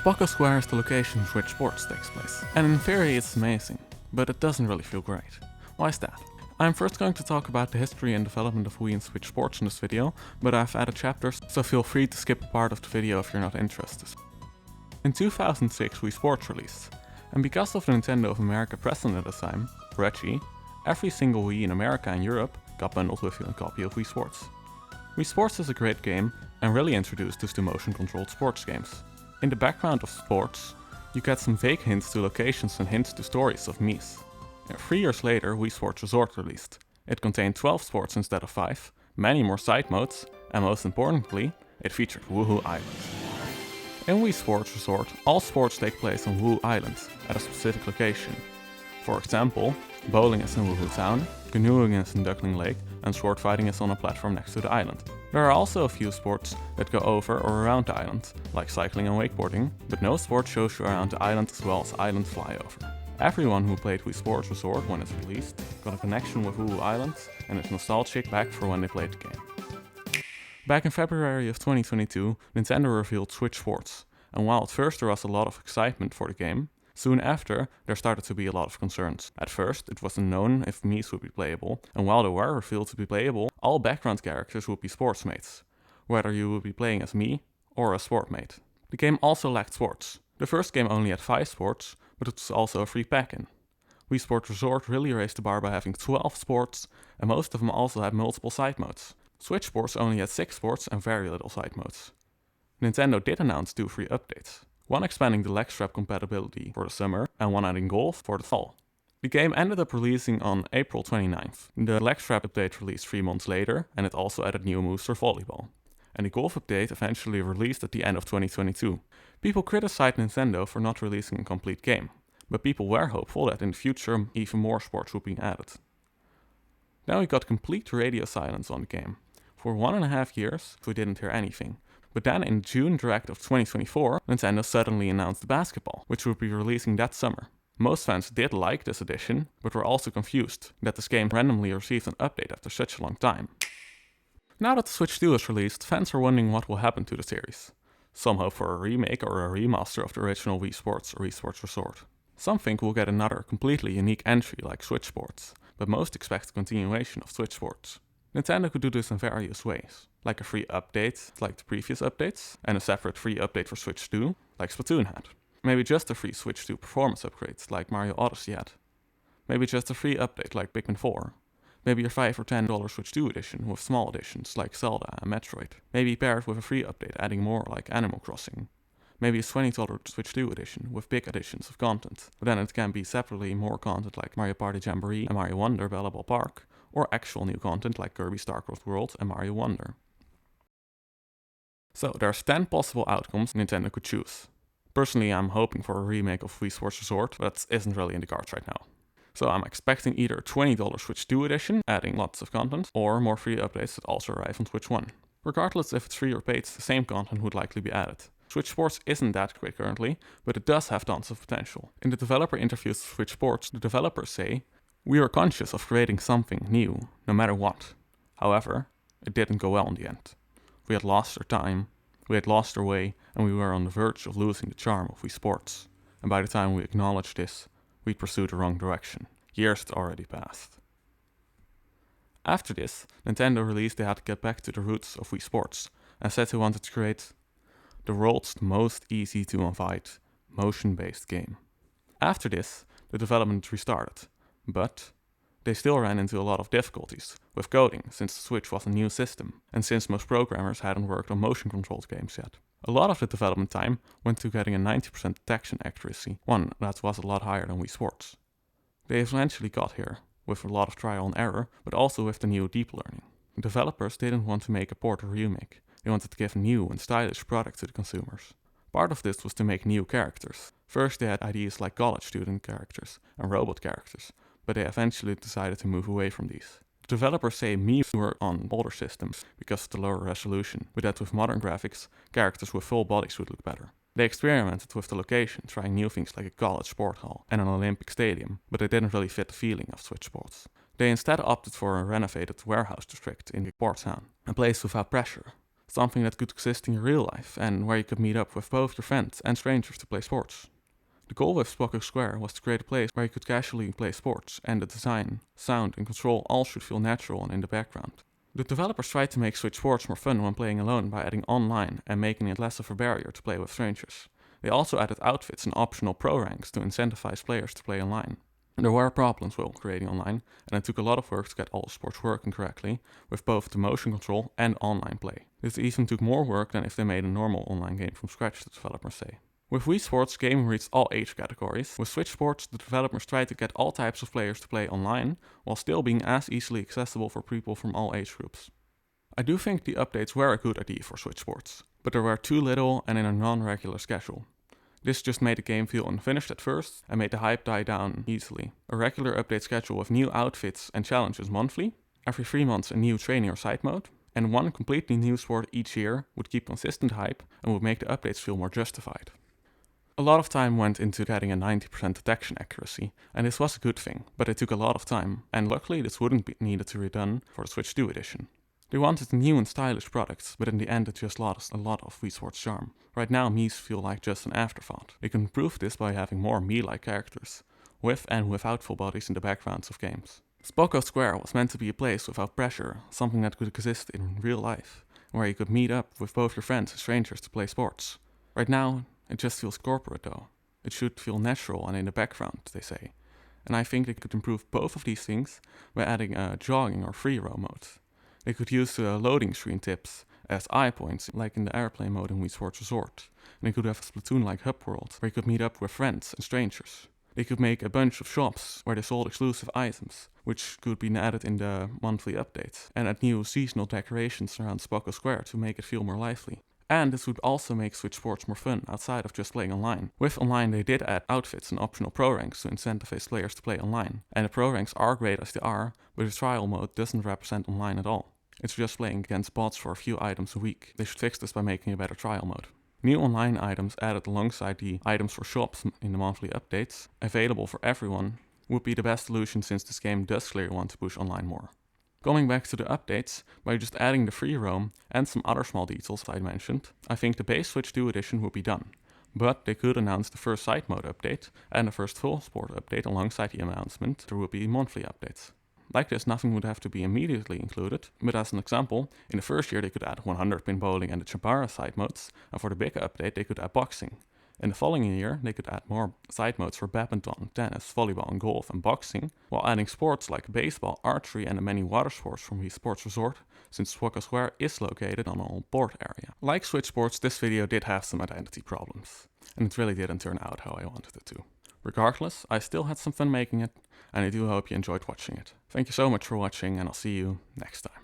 Spoco Square is the location in which sports takes place, and in theory it's amazing, but it doesn't really feel great. Why is that? I'm first going to talk about the history and development of Wii and Switch sports in this video, but I've added chapters, so feel free to skip a part of the video if you're not interested. In 2006 Wii Sports released, and because of the Nintendo of America president at the time, Reggie, every single Wii in America and Europe got bundled with a copy of Wii Sports. Wii Sports is a great game and really introduced us to motion-controlled sports games. In the background of sports, you get some vague hints to locations and hints to stories of Mii's. 3 years later, Wii Sports Resort released. It contained 12 sports instead of 5, many more side modes, and most importantly, it featured Wuhu Island. In Wii Sports Resort, all sports take place on Wuhu Island, at a specific location. For example, bowling is in Wuhu Town, canoeing is in Duckling Lake, and sword fighting is on a platform next to the island. There are also a few sports that go over or around the island, like cycling and wakeboarding, but no sport shows you around the island as well as island flyover. Everyone who played Wii Sports Resort when it's released got a connection with Wuhu Island and is nostalgic back for when they played the game. Back in February of 2022, Nintendo revealed Switch Sports, and while at first there was a lot of excitement for the game, soon after there started to be a lot of concerns. At first, it wasn't known if Mii's would be playable, and while they were revealed to be playable, all background characters would be sportsmates, whether you would be playing as Mii or a sportmate. The game also lacked sports. The first game only had 5 sports, but it was also a free pack-in. Wii Sports Resort really raised the bar by having 12 sports, and most of them also had multiple side modes. Switch Sports only had 6 sports and very little side modes. Nintendo did announce 2 free updates, one expanding the leg strap compatibility for the summer and one adding golf for the fall. The game ended up releasing on April 29th. The leg strap update released 3 months later, and it also added new moves for volleyball. And the golf update eventually released at the end of 2022. People criticized Nintendo for not releasing a complete game, but people were hopeful that in the future even more sports would be added. Then we got complete radio silence on the game. For 1.5 years, we didn't hear anything. But then in June Direct of 2024, Nintendo suddenly announced basketball, which would be releasing that summer. Most fans did like this addition, but were also confused that this game randomly received an update after such a long time. Now that the Switch 2 is released, fans are wondering what will happen to the series. Some hope for a remake or a remaster of the original Wii Sports or Wii Sports Resort. Some think we'll get another completely unique entry like Switch Sports, but most expect a continuation of Switch Sports. Nintendo could do this in various ways, like a free update like the previous updates, and a separate free update for Switch 2 like Splatoon had. Maybe just a free Switch 2 performance upgrade like Mario Odyssey had. Maybe just a free update like Pikmin 4. Maybe a $5 or $10 Switch 2 edition with small additions like Zelda and Metroid. Maybe paired with a free update adding more like Animal Crossing. Maybe a $20 Switch 2 edition with big additions of content, but then it can be separately more content like Mario Party Jamboree and Mario Wonder Bellable Park, or actual new content like Kirby Starcraft World and Mario Wonder. So there's 10 possible outcomes Nintendo could choose. Personally, I'm hoping for a remake of Wii Sports Resort, but that isn't really in the cards right now. So I'm expecting either a $20 Switch 2 edition, adding lots of content, or more free updates that also arrive on Switch 1. Regardless if it's free or paid, the same content would likely be added. Switch Sports isn't that great currently, but it does have tons of potential. In the developer interviews of Switch Sports, the developers say, "We are conscious of creating something new, no matter what. However, it didn't go well in the end. We had lost our time, we had lost our way, and we were on the verge of losing the charm of Wii Sports. And by the time we acknowledged this, we'd pursued the wrong direction. Years had already passed." After this, Nintendo released they had to get back to the roots of Wii Sports, and said they wanted to create the world's most easy to invite, motion-based game. After this, the development restarted, but they still ran into a lot of difficulties with coding since the Switch was a new system, and since most programmers hadn't worked on motion-controlled games yet. A lot of the development time went to getting a 90% detection accuracy, one that was a lot higher than Wii Sports. They eventually got here, with a lot of trial and error, but also with the new deep learning. The developers didn't want to make a port or remake, they wanted to give new and stylish products to the consumers. Part of this was to make new characters. First they had ideas like college student characters and robot characters, but they eventually decided to move away from these. The developers say Mii were on older systems because of the lower resolution, but that with modern graphics, characters with full bodies would look better. They experimented with the location, trying new things like a college sport hall and an Olympic stadium, but they didn't really fit the feeling of Switch Sports. They instead opted for a renovated warehouse district in the port town, a place without pressure, something that could exist in your real life and where you could meet up with both your friends and strangers to play sports. The goal with Spocko Square was to create a place where you could casually play sports, and the design, sound and control all should feel natural and in the background. The developers tried to make Switch Sports more fun when playing alone by adding online and making it less of a barrier to play with strangers. They also added outfits and optional pro ranks to incentivize players to play online. There were problems while creating online, and it took a lot of work to get all the sports working correctly, with both the motion control and online play. This even took more work than if they made a normal online game from scratch, the developers say. With Wii Sports, gaming reached all age categories. With Switch Sports, the developers tried to get all types of players to play online, while still being as easily accessible for people from all age groups. I do think the updates were a good idea for Switch Sports, but there were too little and in a non-regular schedule. This just made the game feel unfinished at first and made the hype die down easily. A regular update schedule with new outfits and challenges monthly, every 3 months a new training or side mode, and one completely new sport each year would keep consistent hype and would make the updates feel more justified. A lot of time went into getting a 90% detection accuracy, and this was a good thing, but it took a lot of time, and luckily this wouldn't be needed to be redone for the Switch 2 edition. They wanted new and stylish products, but in the end it just lost a lot of Wii Sports charm. Right now Miis feel like just an afterthought. They can improve this by having more Mii-like characters, with and without full bodies in the backgrounds of games. Spocko Square was meant to be a place without pressure, something that could exist in real life, where you could meet up with both your friends and strangers to play sports. Right now, it just feels corporate though. It should feel natural and in the background, they say. And I think they could improve both of these things by adding a jogging or free roam mode. They could use the loading screen tips as eye points, like in the airplane mode in Wii Sports Resort. And they could have a Splatoon-like hub world where you could meet up with friends and strangers. They could make a bunch of shops where they sold exclusive items, which could be added in the monthly updates, and add new seasonal decorations around Spocko Square to make it feel more lively. And this would also make Switch Sports more fun outside of just playing online. With online they did add outfits and optional pro ranks to incentivize players to play online. And the pro ranks are great as they are, but the trial mode doesn't represent online at all. It's just playing against bots for a few items a week. They should fix this by making a better trial mode. New online items added alongside the items for shops in the monthly updates, available for everyone, would be the best solution since this game does clearly want to push online more. Going back to the updates, by just adding the free roam and some other small details I mentioned, I think the base Switch 2 edition would be done. But they could announce the first side mode update and the first full sport update alongside the announcement there would be monthly updates. Like this, nothing would have to be immediately included, but as an example, in the first year they could add 100-pin bowling and the Chambara side modes, and for the bigger update they could add boxing. In the following year, they could add more side modes for badminton, tennis, volleyball and golf and boxing, while adding sports like baseball, archery and the many water sports from Wii Sports Resort, since Spocko Square is located on an old port area. Like Switch Sports, this video did have some identity problems, and it really didn't turn out how I wanted it to. Regardless, I still had some fun making it, and I do hope you enjoyed watching it. Thank you so much for watching, and I'll see you next time.